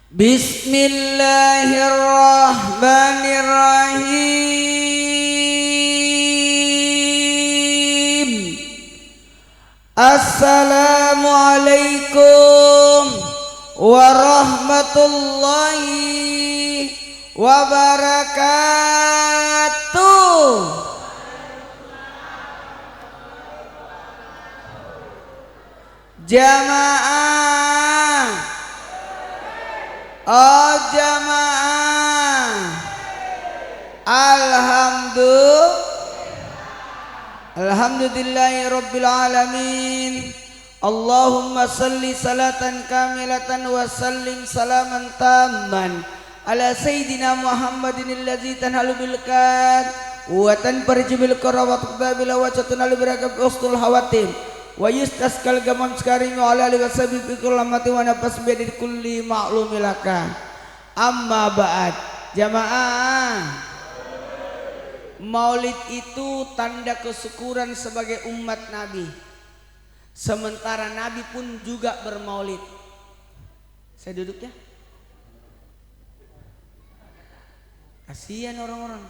Bismillahirrahmanirrahim. Assalamualaikum warahmatullahi wabarakatuh. Jamaah, oh jamaah, alhamdulillahi rabbil alamin. Allahumma salli salatan kamilatan wa sallim salaman tamman ala sayyidina Muhammadin alladzi tanhalu bil kad wa tanfarju bil karawat babila wa tatanalu birakab ustul hawatim wa yustaskal gamam sekarimi ala alihi wasabi fikul lamati wa nafas biadi kulli ma'lumilaka. Amma ba'd. Jamaah, maulid itu tanda kesyukuran sebagai umat Nabi. Sementara Nabi pun juga bermaulid. Saya duduk ya. Kasihan orang-orang,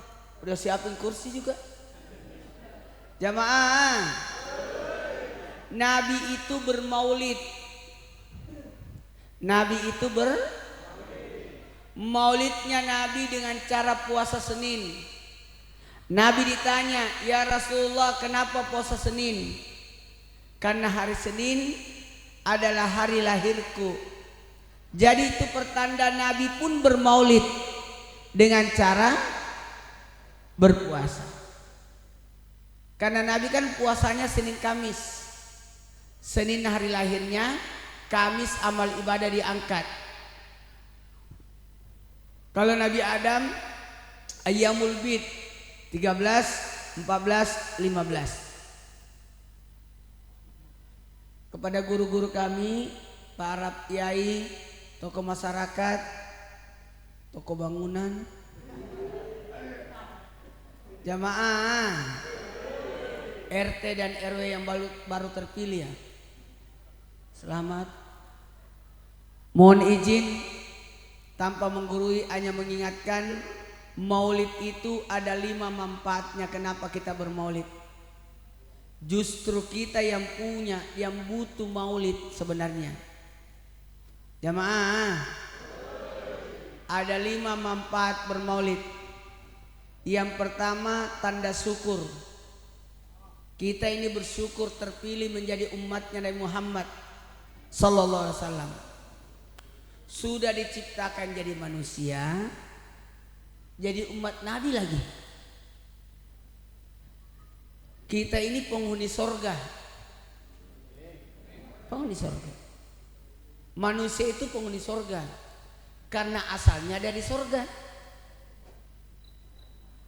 udah siapin kursi juga. Jamaah, Nabi itu bermaulid. Nabi itu maulidnya Nabi dengan cara puasa Senin. Nabi ditanya, "Ya Rasulullah, kenapa puasa Senin?" Karena hari Senin adalah hari lahirku. Jadi itu pertanda Nabi pun bermaulid dengan cara berpuasa. Karena Nabi kan puasanya Senin Kamis. Senin hari lahirnya, Kamis amal ibadah diangkat. Kalau Nabi Adam Ayyamul Bid 13, 14, 15. Kepada guru-guru kami, para kiai, tokoh masyarakat, tokoh bangunan, jamaah RT dan RW yang baru terpilih ya, selamat. Mohon izin tanpa menggurui, hanya mengingatkan maulid itu ada 5 manfaatnya. Kenapa kita bermaulid? Justru kita yang punya, yang butuh maulid sebenarnya. Jamaah, ada 5 manfaat bermaulid. Yang pertama, tanda syukur. Kita ini bersyukur terpilih menjadi umatnya Nabi Muhammad sallallahu alaihi wasallam. Sudah diciptakan jadi manusia, jadi umat Nabi lagi. Kita ini penghuni sorga. Penghuni sorga. Manusia itu penghuni sorga karena asalnya dari sorga.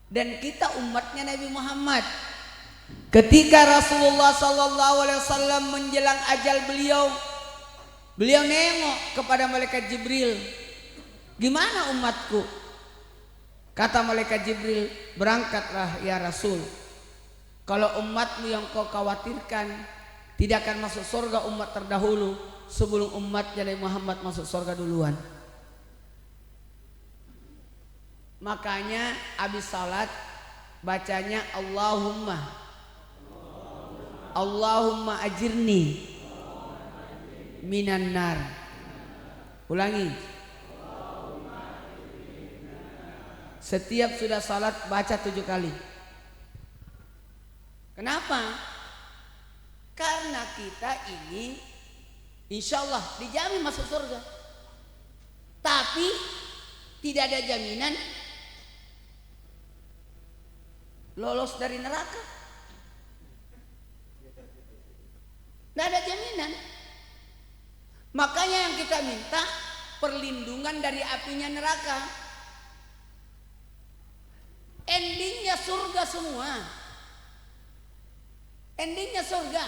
Dan kita umatnya Nabi Muhammad. Ketika Rasulullah sallallahu alaihi wasallam menjelang ajal beliau nengok kepada malaikat Jibril. "Gimana umatku?" Kata malaikat Jibril, "Berangkatlah ya Rasul. Kalau umatmu yang kau khawatirkan tidak akan masuk surga umat terdahulu sebelum umatnya Nabi Muhammad masuk surga duluan." Makanya habis salat bacanya Allahumma ajirni minan nar. Ulangi. Setiap sudah salat baca 7 kali. Kenapa? Karena kita ini insya Allah dijamin masuk surga. Tapi tidak ada jaminan lolos dari neraka. Tidak ada jaminan. Makanya yang kita minta perlindungan dari apinya neraka. Endingnya surga semua. Endingnya surga.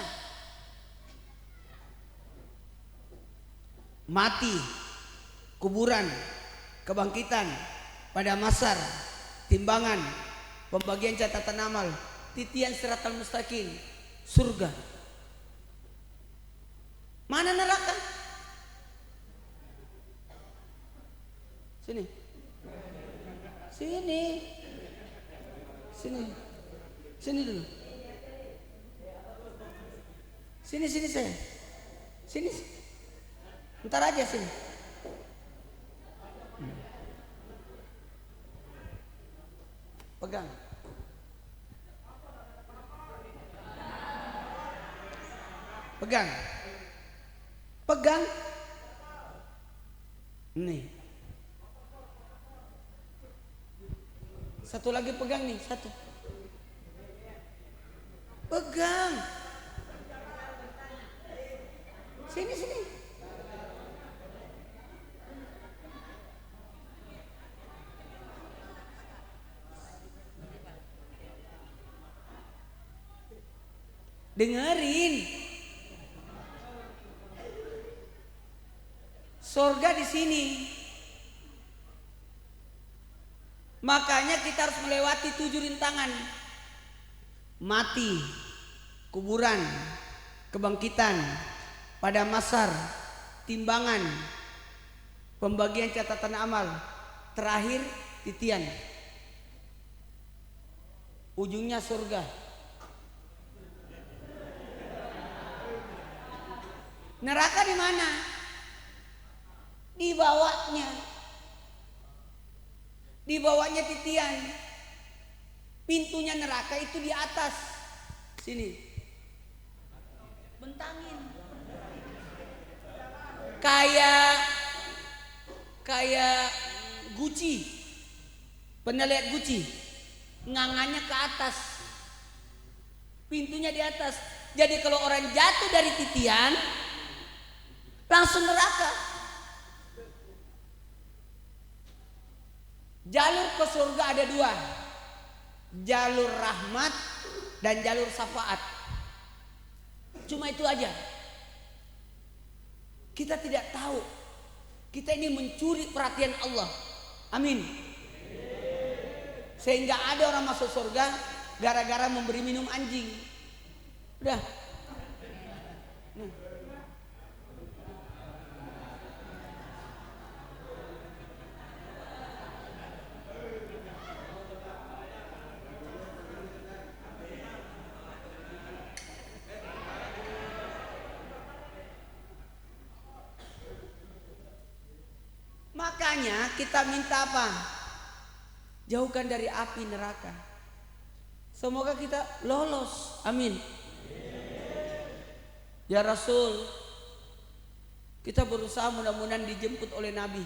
Mati, kuburan, kebangkitan, pada masar, timbangan, pembagian catatan amal, titian siratal mustaqim, surga. Mana neraka? Sini. Sini. Sini. Sini dulu. Sini saya. Sini. Bentar aja sini. Pegang. Pegang. Pegang. Nih. Satu lagi pegang nih, satu. Pegang. Sini. Dengerin. Surga di sini. Makanya kita harus melewati 7 rintangan. Mati, kuburan, kebangkitan, pada masar, timbangan, pembagian catatan amal, terakhir titian. Ujungnya surga. Neraka di mana? Di bawahnya. Di bawahnya titian. Pintunya neraka itu di atas. Sini. Bentangin. Kayak Gucci. Pernah lihat Gucci? Ngangannya ke atas. Pintunya di atas. Jadi kalau orang jatuh dari titian langsung neraka. Jalur ke surga ada 2. Jalur rahmat dan jalur syafaat. Cuma itu aja. Kita tidak tahu. Kita ini mencuri perhatian Allah. Amin. Sehingga ada orang masuk surga gara-gara memberi minum anjing. Udah. Makanya kita minta apa? Jauhkan dari api neraka. Semoga kita lolos. Amin. Ya Rasul, kita berusaha mudah-mudahan dijemput oleh Nabi.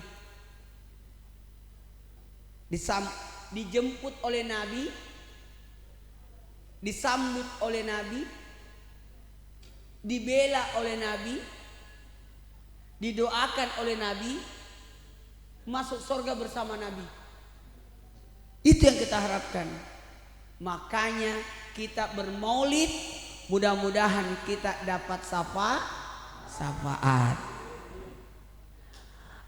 Dijemput oleh Nabi, disambut oleh Nabi, dibela oleh Nabi, didoakan oleh Nabi, masuk surga bersama Nabi. Itu yang kita harapkan. Makanya kita bermaulid, mudah-mudahan kita dapat syafaat.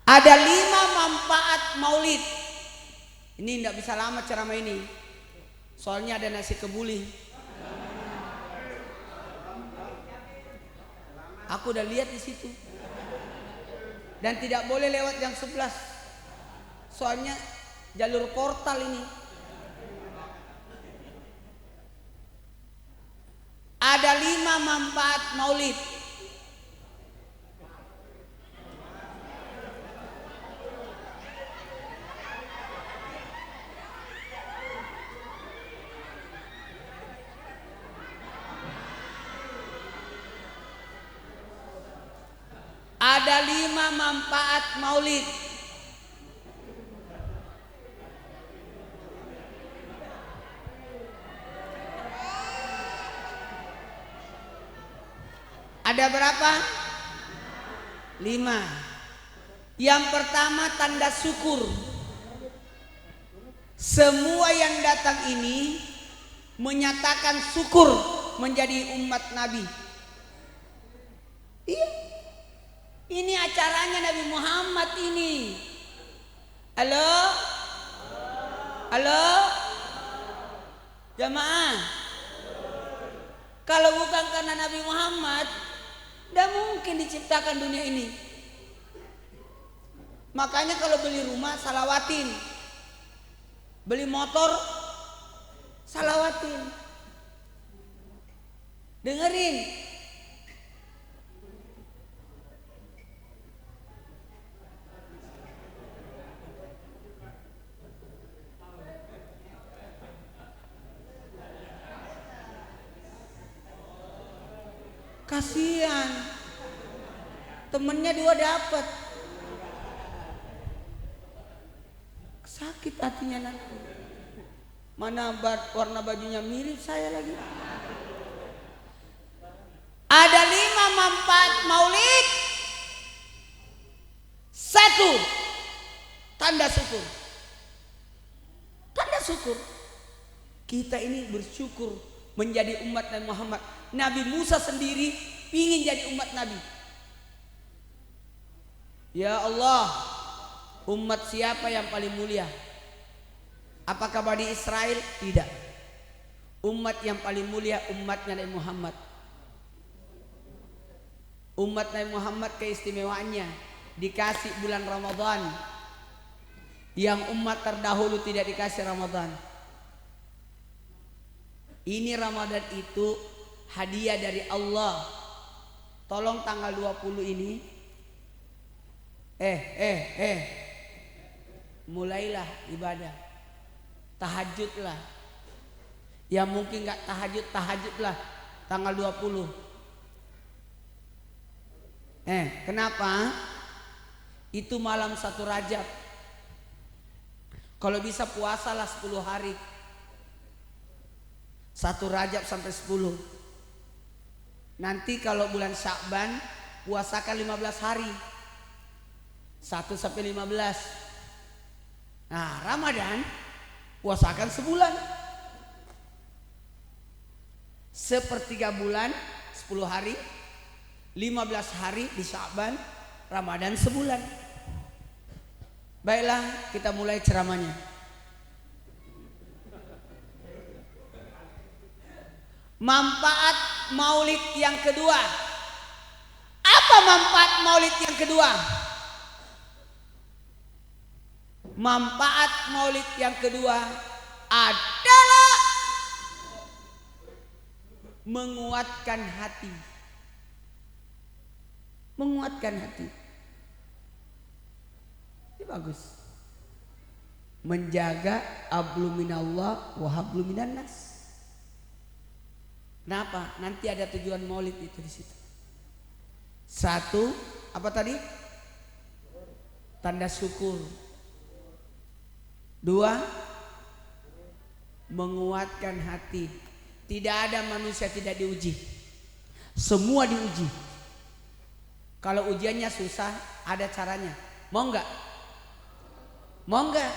Ada 5 manfaat maulid. Ini tidak bisa lama ceramah ini, soalnya ada nasi kebuli. Aku udah lihat di situ. Dan tidak boleh lewat yang 11. Soalnya jalur portal ini. Ada 5 manfaat maulid. Ada 5 manfaat maulid. Ada berapa? 5. Yang pertama tanda syukur. Semua yang datang ini menyatakan syukur menjadi umat Nabi. Iya. Ini acaranya Nabi Muhammad ini. Halo? Halo? Jamaah. Kalau bukan karena Nabi Muhammad, tidak mungkin diciptakan dunia ini. Makanya kalau beli rumah salawatin, beli motor salawatin. Dengerin. Kasihan. Temennya 2 dapat. Sakit hatinya nanti. Mana warna bajunya mirip saya lagi. Ada 5 manfaat maulid. 1, tanda syukur. Tanda syukur. Kita ini bersyukur menjadi umat Nabi Muhammad. Nabi Musa sendiri ingin jadi umat Nabi. Ya Allah, umat siapa yang paling mulia? Apakah Bani Israel? Tidak. Umat yang paling mulia umatnya Nabi Muhammad. Umat Nabi Muhammad keistimewaannya dikasih bulan Ramadan. Yang umat terdahulu tidak dikasih Ramadan. Ini Ramadan itu hadiah dari Allah. Tolong tanggal 20 ini mulailah ibadah. Tahajudlah. Yang mungkin gak tahajudlah tanggal 20. Kenapa? Itu malam 1 Rajab. Kalau bisa puasalah 10 hari. 1 Rajab sampai 10. Nanti kalau bulan Sya'ban puasakan 15 hari. 1 sampai 15. Nah, Ramadan puasakan sebulan. Sepertiga bulan 10 hari, 15 hari di Sya'ban, Ramadan sebulan. Baiklah, kita mulai ceramahnya. Manfaat maulid yang kedua. Apa manfaat maulid yang kedua? Manfaat maulid yang kedua adalah menguatkan hati. Menguatkan hati. Ini bagus. Menjaga hablu minallah wa hablu minan nas. Kenapa? Nanti ada tujuan maulid itu di situ. 1, apa tadi? Tanda syukur. 2, menguatkan hati. Tidak ada manusia tidak diuji. Semua diuji. Kalau ujiannya susah, ada caranya. Mau enggak? Mau enggak?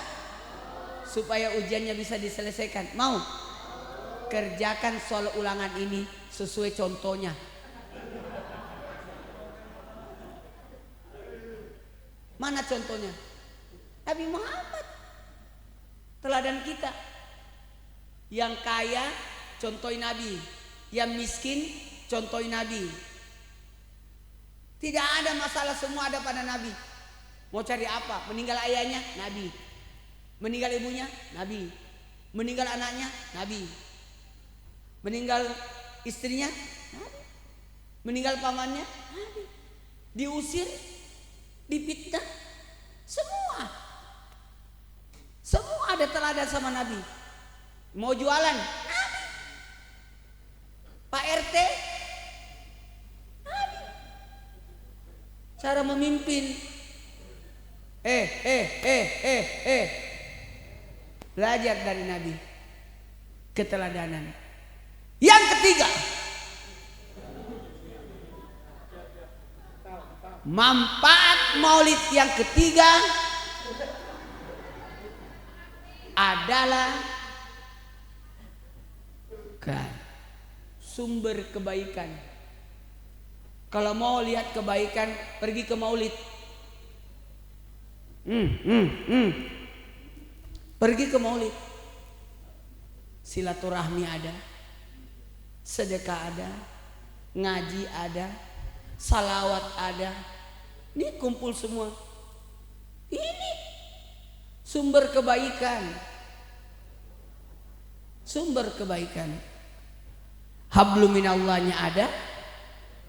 Supaya ujiannya bisa diselesaikan. Mau? Kerjakan soal ulangan ini sesuai contohnya. Mana contohnya? Nabi Muhammad, teladan kita. Yang kaya contohin Nabi, yang miskin contohin Nabi. Tidak ada masalah, semua ada pada Nabi. Mau cari apa? Meninggal ayahnya, Nabi. Meninggal ibunya, Nabi. Meninggal anaknya, Nabi. Meninggal istrinya, Nabi. Meninggal pamannya, Nabi. Diusir, dipitnah, semua ada teladan sama Nabi. Mau jualan, Nabi. Pak RT, Nabi. Cara memimpin, belajar dari Nabi, keteladanan. Yang ketiga, manfaat maulid yang ketiga adalah sumber kebaikan. Kalau mau lihat kebaikan, pergi ke maulid. Pergi ke maulid. Silaturahmi ada, sedekah ada, ngaji ada, salawat ada. Ini kumpul semua. sumber kebaikan. Sumber kebaikan. Hablum minallahnya ada,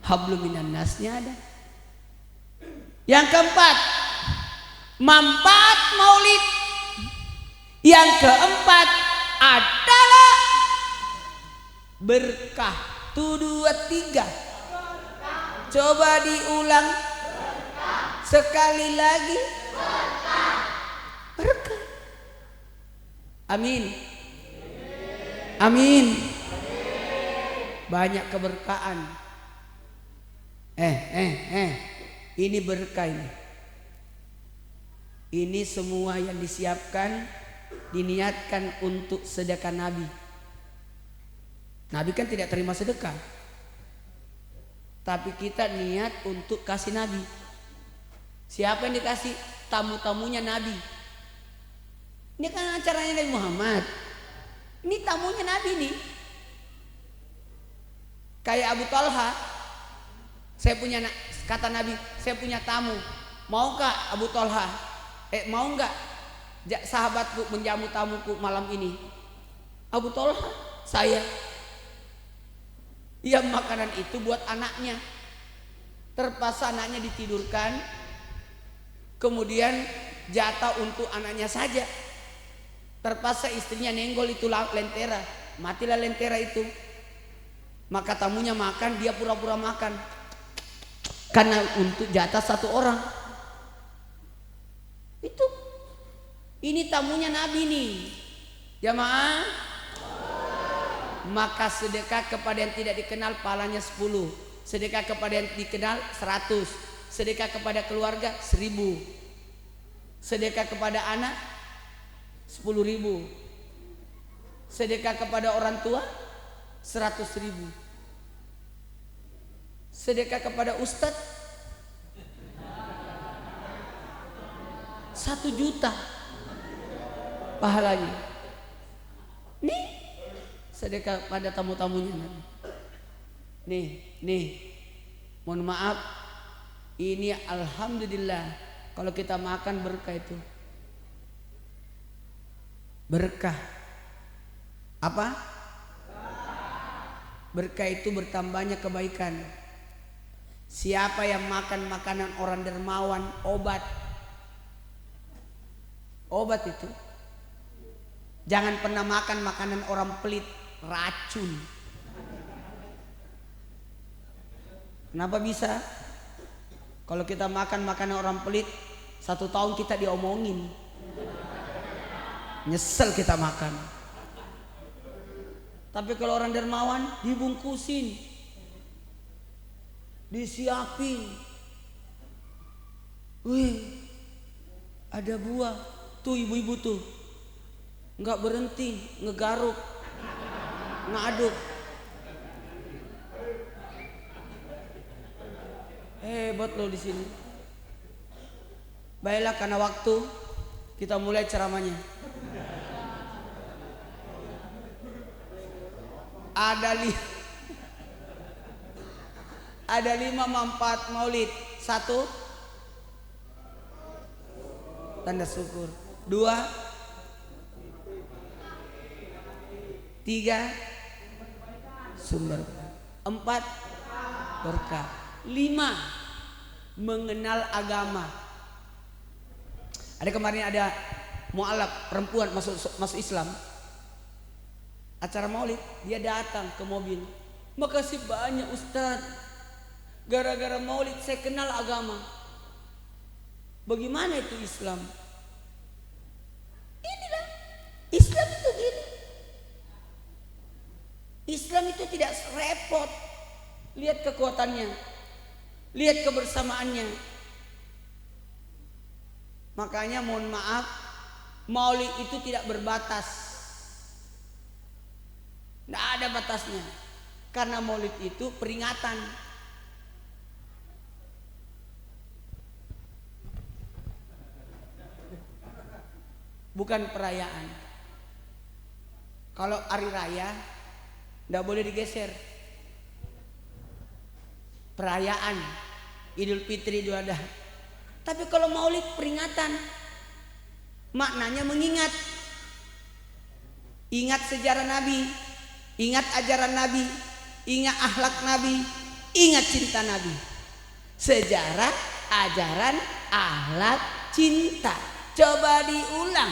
hablum minannasnya ada. Yang keempat, manfaat maulid. Yang keempat adalah berkah. 1, 2, 3. Coba diulang. Sekali lagi. Berkah. Amin. Amin. Banyak keberkahan. Ini berkah ini. Ini semua yang disiapkan, diniatkan untuk sedekah Nabi. Nabi kan tidak terima sedekah, tapi kita niat untuk kasih Nabi. Siapa yang dikasih? Tamu-tamunya Nabi. Ini kan acaranya Nabi Muhammad. Ini tamunya Nabi nih. Kayak Abu Talha. Saya punya, kata Nabi, saya punya tamu. Mau gak Abu Talha? Mau gak sahabatku menjamu tamuku malam ini? Abu Talha, saya. Ya, makanan itu buat anaknya. Terpaksa anaknya ditidurkan, kemudian jatah untuk anaknya saja. Terpaksa istrinya nenggol itu lentera, matilah lentera itu. Maka tamunya makan, dia pura-pura makan, karena untuk jatah 1 orang. Itu, ini tamunya Nabi nih, jamaah. Maka sedekah kepada yang tidak dikenal pahalanya 10, sedekah kepada yang dikenal 100, sedekah kepada keluarga 1000, sedekah kepada anak 10.000, sedekah kepada orang tua 100.000, sedekah kepada ustadz 1 juta pahalanya. Nih sedekah pada tamu-tamunya. Nih, mohon maaf, ini alhamdulillah kalau kita makan berkah itu. Berkah apa? Berkah itu bertambahnya kebaikan. Siapa yang makan makanan orang dermawan, obat itu. Jangan pernah makan makanan orang pelit, racun. Kenapa bisa? Kalau kita makan makanan orang pelit, 1 tahun kita diomongin. Nyesel kita makan. Tapi kalau orang dermawan, dibungkusin, disiapin. Wih, ada buah. Tuh ibu-ibu tuh nggak berhenti ngegaruk, ngaduk. Hebat loh di sini. Baiklah, karena waktu kita mulai ceramahnya. Ada 5 manfaat maulid. 1, tanda syukur. 2, 3, sumber. 4, berkah. 5, mengenal agama. Ada kemarin ada mualaf perempuan masuk Islam. Acara maulid, dia datang ke mobil. Makasih banyak Ustadz, gara-gara maulid saya kenal agama. Bagaimana itu Islam? Inilah Islam itu gini. Islam itu tidak repot. Lihat kekuatannya, lihat kebersamaannya. Makanya mohon maaf, maulid itu tidak berbatas. Tidak ada batasnya. Karena maulid itu peringatan. Bukan perayaan. Kalau hari raya tidak boleh digeser. Perayaan Idul Fitri, Idul Adha. Tapi kalau maulid peringatan. Maknanya mengingat. Ingat sejarah Nabi, ingat ajaran Nabi, ingat akhlak Nabi, ingat cinta Nabi. Sejarah, ajaran, akhlak, cinta. Coba diulang.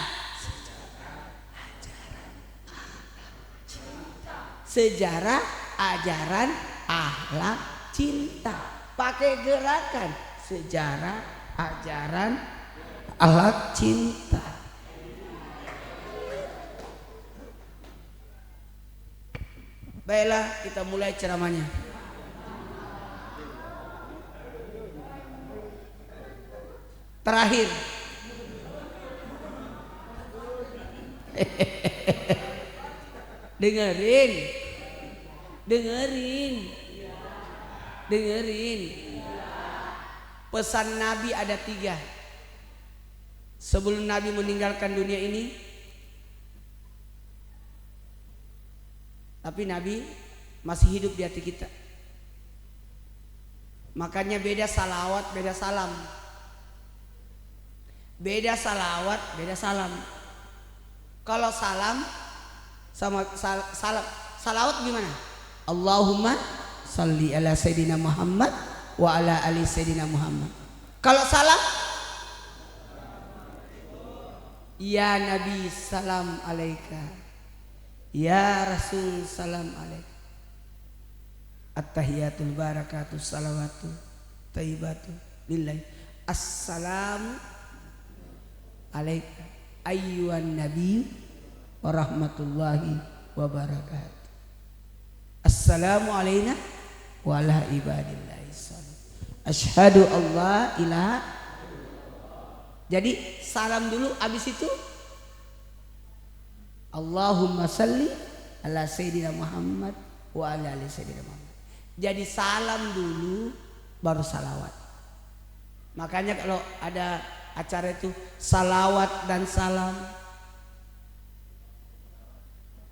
Sejarah, ajaran, akhlak, cinta. Pakai gerakan. Sejarah, ajaran, akhlak, cinta. Baiklah, kita mulai ceramahnya. Terakhir. Dengerin. Pesan Nabi ada 3. Sebelum Nabi meninggalkan dunia ini, tapi Nabi masih hidup di hati kita. Makanya beda salawat, beda salam. Beda salawat, beda salam. Kalau salam sama salam, salawat gimana? Allahumma salli ala Sayyidina Muhammad wa ala ali Sayyidina Muhammad. Kalau salam, ya Nabi salam alaika, ya Rasul salam alaika. At-tahiyatul barakatuh salawatu tayyibatu lillahi. Assalamu alaika ayyuhan nabi wa rahmatullahi wa barakatuh. Assalamu alayna wa ala ibadillahi salihin. Asyhadu Allah ilaha. Jadi salam dulu, habis itu Allahumma salli ala Sayyidina Muhammad wa ala ali Sayyidina Muhammad. Jadi salam dulu baru salawat. Makanya kalau ada acara itu salawat dan salam,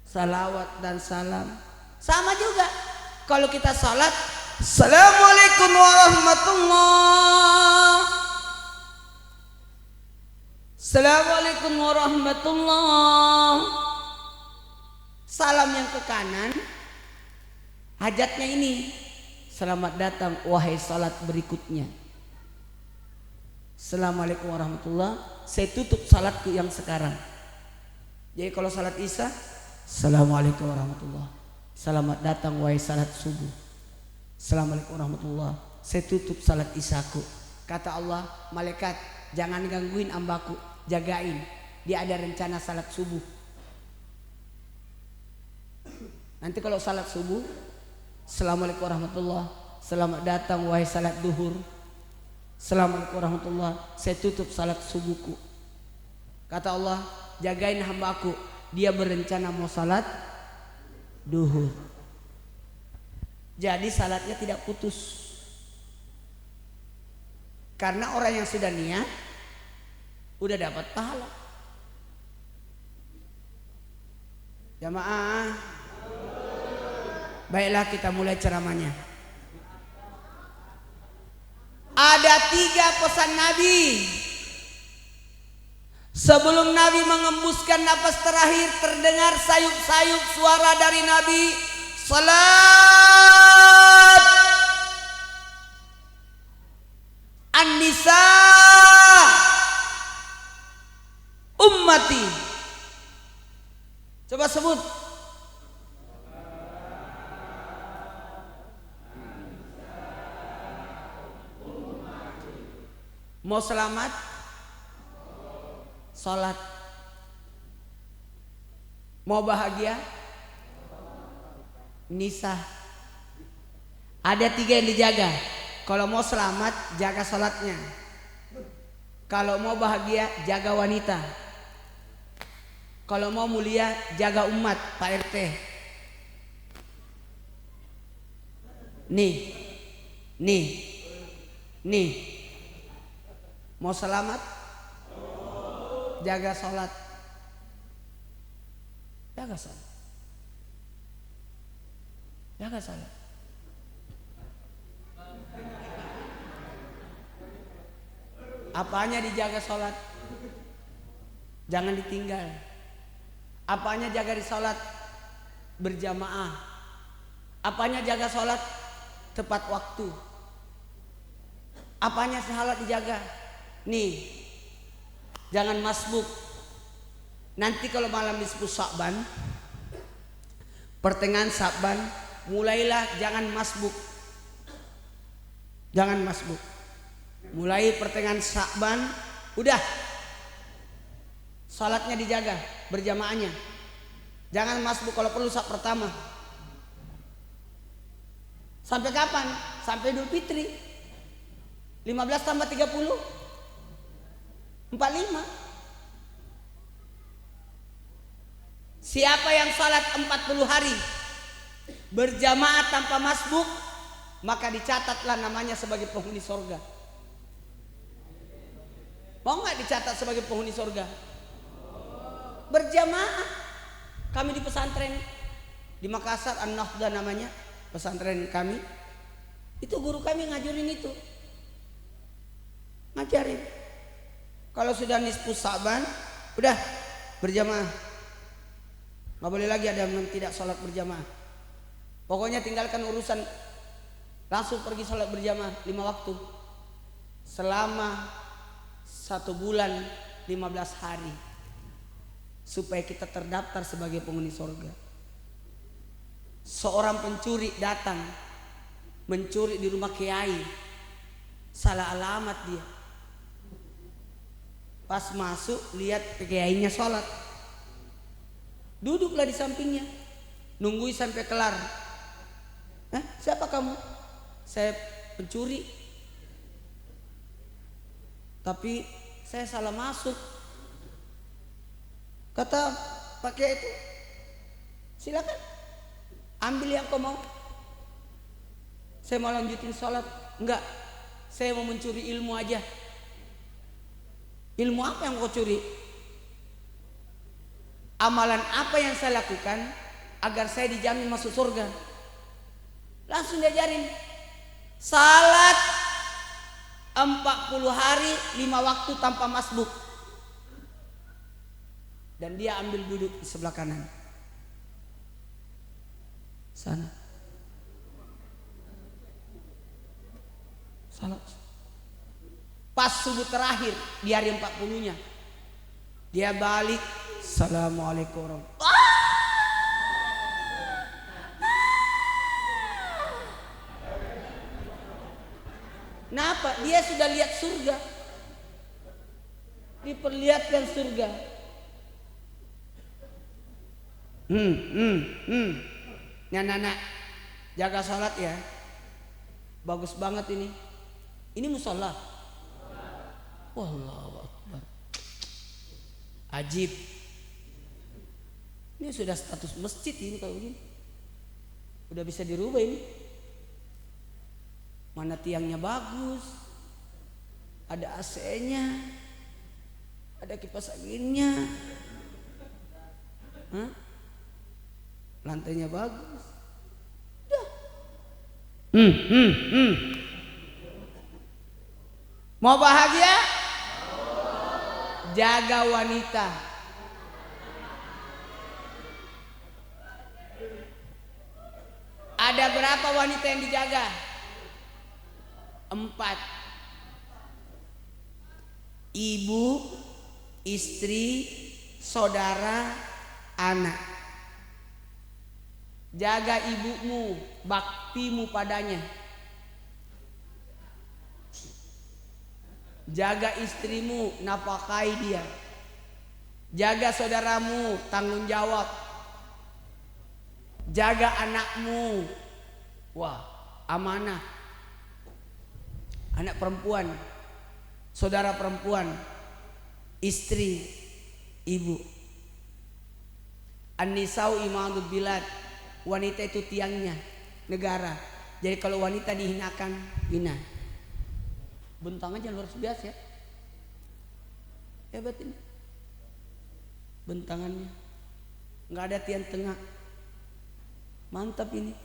salawat dan salam sama juga. Kalau kita salat, assalamualaikum warahmatullah, assalamualaikum warahmatullah. Salam yang ke kanan, hajatnya ini, selamat datang wahai salat berikutnya. Assalamualaikum warahmatullah. Saya tutup salatku yang sekarang. Jadi kalau salat isya, assalamualaikum warahmatullah. Selamat datang wahai salat subuh. Assalamualaikum warahmatullah. Saya tutup salat isyaku. Kata Allah, malaikat jangan gangguin ambaku, jagain. Dia ada rencana salat subuh. Nanti kalau salat subuh, assalamualaikum warahmatullah. Selamat datang wahai salat duhur. Assalamualaikum warahmatullah. Saya tutup salat subuhku. Kata Allah, jagain hambaku, dia berencana mau salat duhur. Jadi salatnya tidak putus. Karena orang yang sudah niat udah dapat pahala. Jamaah, baiklah kita mulai ceramahnya. Ada 3 pesan Nabi. Sebelum Nabi mengembuskan napas terakhir, terdengar sayup-sayup suara dari Nabi, salat an-nisa ummati. Coba sebut. Mau selamat, salat. Mau bahagia, nisa. Ada 3 yang dijaga. Kalau mau selamat, jaga salatnya. Kalau mau bahagia, jaga wanita. Kalau mau mulia, jaga umat, Pak RT. Nih. Mau selamat, jaga salat. Jaga salat. Jaga salat. Apanya dijaga salat? Jangan ditinggal. Apanya jaga di sholat berjamaah. Apanya jaga sholat tepat waktu. Apanya sholat dijaga. Nih, jangan masbuk. Nanti kalau malam disebut Sya'ban, pertengahan Sya'ban, mulailah jangan masbuk. Jangan masbuk. Mulai pertengahan Sya'ban, udah salatnya dijaga berjamaahnya. Jangan masbuk, kalau perlu sak pertama. Sampai kapan? Sampai Idul Fitri. 15 tambah 30 45. Siapa yang salat 40 hari berjamaah tanpa masbuk, maka dicatatlah namanya sebagai penghuni sorga. Mau nggak dicatat sebagai penghuni sorga? Berjamaah. Kami di pesantren di Makassar, An-Nahda namanya pesantren kami. Itu guru kami ngajarin itu. Ngajarin. Kalau sudah nisfu Sya'ban, udah berjamaah. Nggak boleh lagi ada yang tidak sholat berjamaah. Pokoknya tinggalkan urusan, langsung pergi sholat berjamaah 5 waktu selama 1 bulan 15 hari, supaya kita terdaftar sebagai penghuni sorga. Seorang pencuri datang mencuri di rumah kiai, salah alamat dia. Pas masuk lihat kiainya sholat, duduklah di sampingnya, nungguin sampai kelar. Siapa kamu? Saya pencuri, tapi saya salah masuk. Kata Pak Kiai itu, silakan ambil yang kau mau. Saya mau lanjutin sholat. Enggak, saya mau mencuri ilmu aja. Ilmu apa yang kau curi? Amalan apa yang saya lakukan agar saya dijamin masuk surga? Langsung diajarin. Salat 40 hari 5 waktu tanpa masbuk. Dan dia ambil duduk di sebelah kanan. Sana. Salat. Pas subuh terakhir di hari 40-nya, dia balik, Assalamualaikum warahmatullahi wabarakatuh. Kenapa? Dia sudah lihat surga. Diperlihatkan surga. Anak-anak, jaga salat ya. Bagus banget ini. Ini musola. Wallahu akbar. Ajib. Ini sudah status masjid ini kalau begini. Udah bisa dirubah ini. Mana tiangnya bagus, ada AC-nya, ada kipas anginnya, lantainya bagus. Udah. Mau bahagia? Jaga wanita. Ada berapa wanita yang dijaga? 4. Ibu, istri, saudara, anak. Jaga ibumu, baktimu padanya. Jaga istrimu, nafkahi dia. Jaga saudaramu, tanggung jawab. Jaga anakmu. Wah, amanah. Anak perempuan, saudara perempuan, istri, ibu. An-nisa'u imadul bilad. Wanita itu tiangnya negara. Jadi kalau wanita dihinakan, hina. Bentang aja luar biasa ya. Hebat ini. Bentangannya nggak ada tiang tengah. Mantap ini.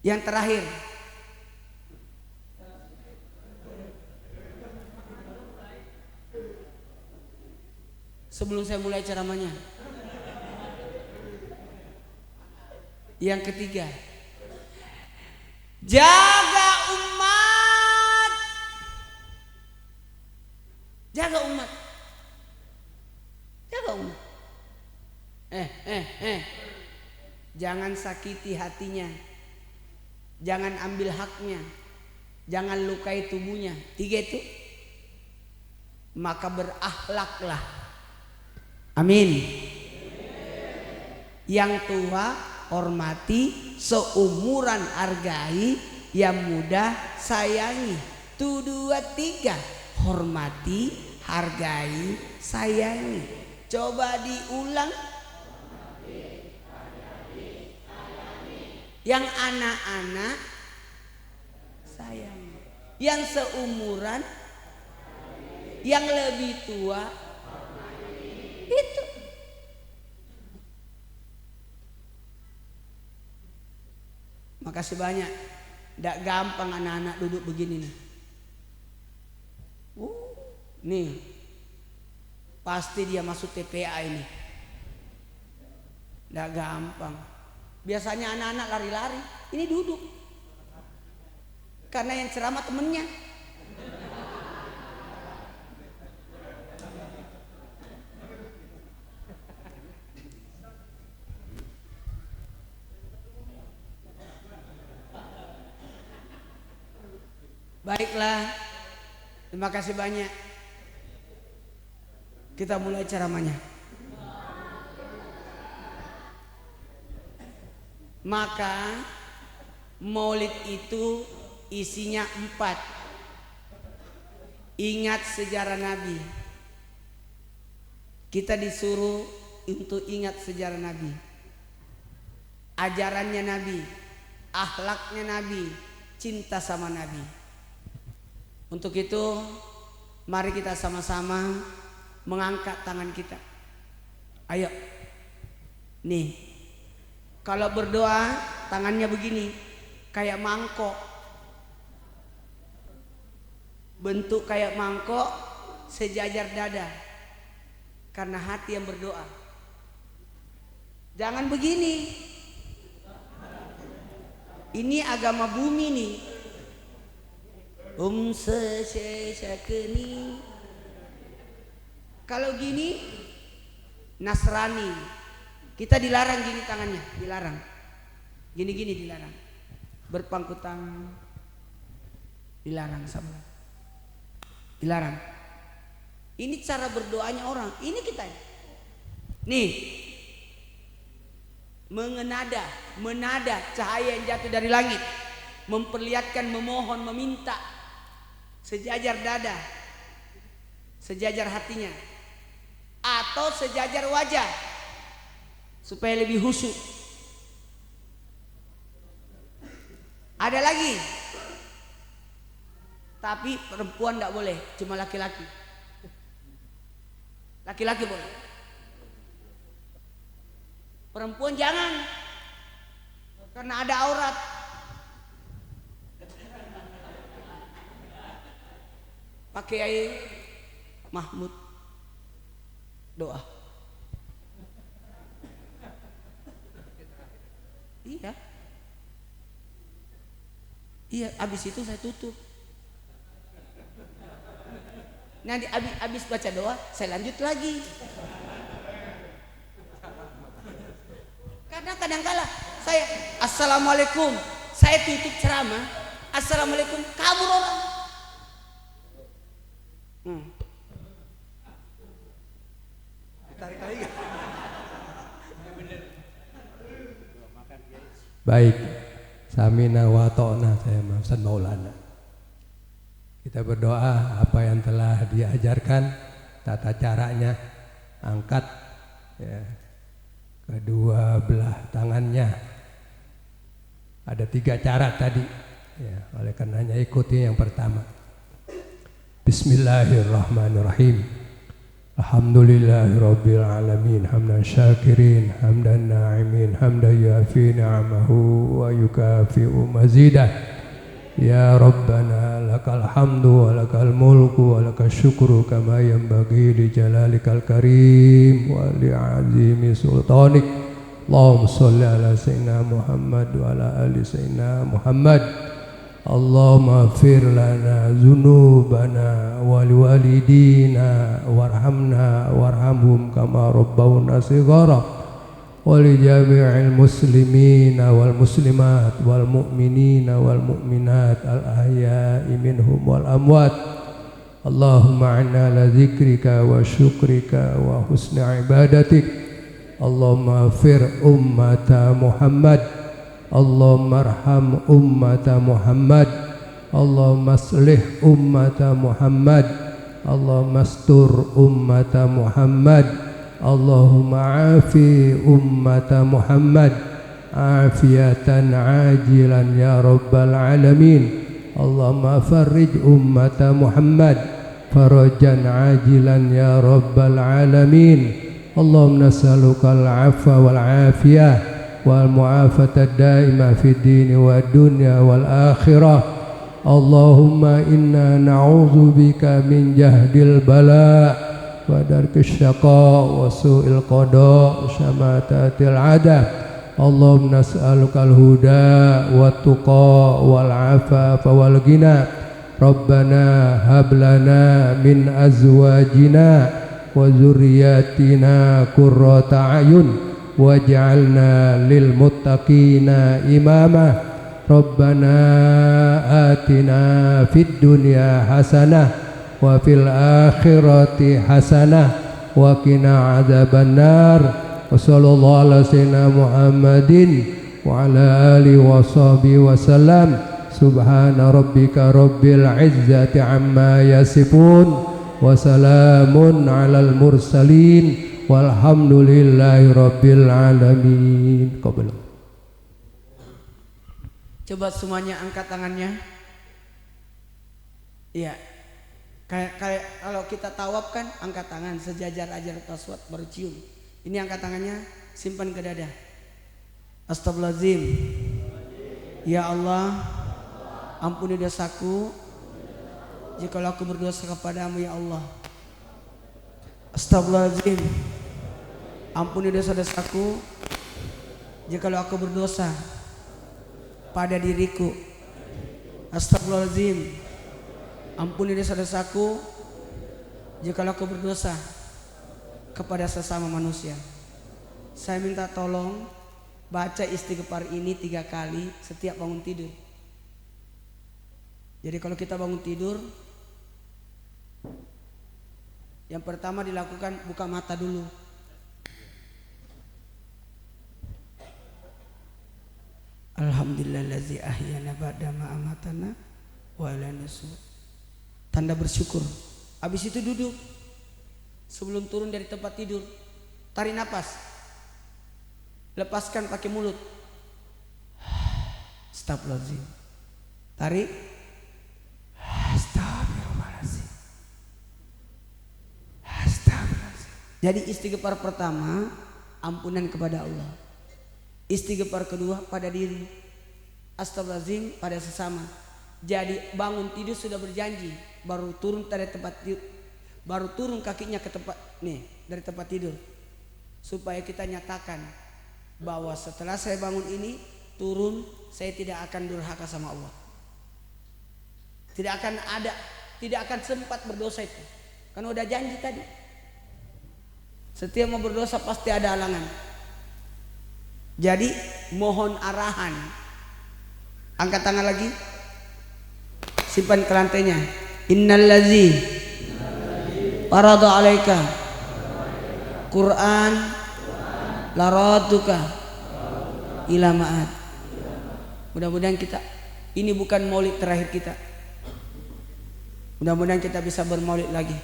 Yang terakhir, sebelum saya mulai ceramahnya. Yang ketiga, jaga umat. Jaga umat. Jaga umat. Jangan sakiti hatinya. Jangan ambil haknya. Jangan lukai tubuhnya. 3 itu. Maka berakhlaklah. Amin. Yang tua hormati, seumuran hargai, yang muda sayangi. 1, 2, 3. Hormati, hargai, sayangi. Coba diulang. Yang anak-anak sayangi. Yang seumuran, yang lebih tua, itu. Makasih banyak. Nggak gampang anak-anak duduk begini nih. Nih, pasti dia masuk TPA ini. Nggak gampang. Biasanya anak-anak lari-lari, ini duduk. Karena yang ceramah temennya. Baiklah, terima kasih banyak. Kita mulai ceramahnya. Maka maulid itu isinya 4. Ingat sejarah Nabi. Kita disuruh untuk ingat sejarah Nabi, ajarannya Nabi, akhlaknya Nabi, cinta sama Nabi. Untuk itu mari kita sama-sama mengangkat tangan kita. Ayo. Nih. Kalau berdoa tangannya begini, kayak mangkok. Bentuk kayak mangkok, sejajar dada. Karena hati yang berdoa. Jangan begini. Ini agama bumi nih. Sekeni. Kalau gini Nasrani. Kita dilarang gini tangannya, dilarang. Gini-gini dilarang. Berpangku tangan. Dilarang sama. Dilarang. Ini cara berdoanya orang. Ini kita. Nih. Menada cahaya yang jatuh dari langit. Memperlihatkan, memohon, meminta. Sejajar dada. Sejajar hatinya. Atau sejajar wajah. Supaya lebih khusyuk. Ada lagi. Tapi perempuan tidak boleh, cuma laki-laki. Laki-laki boleh. Perempuan jangan. Karena ada aurat. Pakai air Mahmud doa. Iya, abis itu saya tutup. Nanti abis baca doa, saya lanjut lagi. Karena kadang-kala saya assalamualaikum, saya tutup ceramah, assalamualaikum, kabur orang. Tarik lagi. Baik, samina wa ta'na, saya Ustaz Maulana. Kita berdoa apa yang telah diajarkan, tata caranya, angkat ya, kedua belah tangannya. Ada 3 cara tadi, ya, oleh karenanya ikuti yang pertama. Bismillahirrahmanirrahim. Alhamdulillahirabbil alamin, hamdan syakirin, hamdan na'imin, hamdan yafi ni'amahu wa yukafi'u mazidah. Ya Rabbana lakal hamdu wa lakal mulku wa lakal syukru kama yanbaghi li jalalikal karim wa li azimi sultanik. Allahumma sholli ala sayyidina Muhammad wa ala ali sayyidina Muhammad. Allahumma fir lana dzunubana wa liwalidina warhamna warhamhum kama rabbawna shighara. ولجميع المسلمين والمسلمات والمؤمنين والمؤمنات الأحياء منهم والأموات. اللهم أعنا على ذكرك وشكرك وحسن عبادتك. اللهم اغفر أمة محمد. اللهم ارحم أمة محمد. اللهم اصلح أمة محمد. اللهم استر أمة محمد. اللهم عافي أمة محمد عافية عاجلا يا رب العالمين. اللهم فرج أمة محمد فرجا عاجلا يا رب العالمين. اللهم نسألك العفو والعافية والمعافاة الدائمة في الدين والدنيا والآخرة. اللهم إنا نعوذ بك من جهد البلاء ودرك الشقاء وسوء القضاء وشماتة العداء. اللهم نسألك الهدى والتقى والعفاف والغنى. ربنا هب لنا من أزواجنا وذرياتنا قرة أعين واجعلنا للمتقين إماما. ربنا آتنا في الدنيا حسنة وفي الآخرة حسنة وقنا عذاب النار. وصلى الله على سيدنا محمد وعلى آله وصحبه وسلم. سبحان ربك رب العزة عما يصفون وسلام على المرسلين والحمد لله رب العالمين. Coba semuanya angkat tangannya. Iya. Kayak kalau kita tawaf kan angkat tangan sejajar ajar taswat baru cium. Ini angkat tangannya simpan ke dada. Astagfirullahaladzim. Ya Allah, ampuni dosaku jikalau aku berdosa kepadamu ya Allah. Astagfirullahaladzim. Ampuni dosa-dosaku jikalau aku berdosa pada diriku. Astagfirullahaladzim. Ampuni dosa-dosaku jikalau aku berdosa kepada sesama manusia. Saya minta tolong baca istighfar ini 3 kali setiap bangun tidur. Jadi kalau kita bangun tidur, yang pertama dilakukan buka mata dulu. Alhamdulillazi ahyana ba'da ma amatana wa ilaihi nusyur. Tanda bersyukur. Habis itu duduk. Sebelum turun dari tempat tidur, tarik napas. Lepaskan pakai mulut. Astagfirullahaladzim. Tarik. Astagfirullahaladzim. Astagfirullahaladzim. Jadi istighfar pertama ampunan kepada Allah. Istighfar kedua pada diri. Astagfirullahaladzim pada sesama. Jadi bangun tidur sudah berjanji, baru turun dari tempat tidur, baru turun kakinya ke tempat nih dari tempat tidur, supaya kita nyatakan bahwa setelah saya bangun ini turun, saya tidak akan durhaka sama Allah, tidak akan sempat berdosa itu, karena udah janji tadi. Setiap mau berdosa pasti ada halangan. Jadi mohon arahan. Angkat tangan lagi. Simpan ke lantainya. Innallazi farada alaika Quran laraduka ila ma'ad. Mudah-mudahan kita ini bukan maulid terakhir kita. Mudah-mudahan kita bisa bermaulid lagi.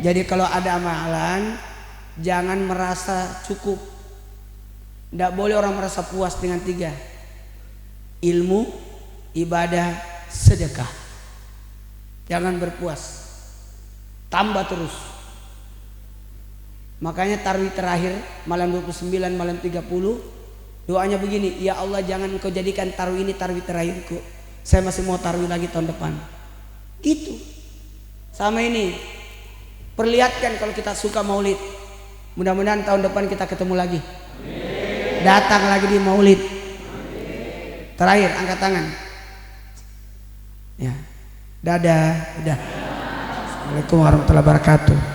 Jadi kalau ada amalan jangan merasa cukup. Tidak boleh orang merasa puas dengan 3: ilmu, ibadah, sedekah. Jangan berpuas, tambah terus. Makanya tarawih terakhir malam 29, malam 30 doanya begini: ya Allah, jangan Engkau jadikan tarawih ini tarawih terakhirku, Saya masih mau tarawih lagi tahun depan. Gitu. Sama ini. Perlihatkan kalau kita suka maulid. Mudah-mudahan tahun depan kita ketemu lagi. Datang lagi di maulid. Terakhir angkat tangan. Ya. Dadah. Assalamualaikum warahmatullahi wabarakatuh.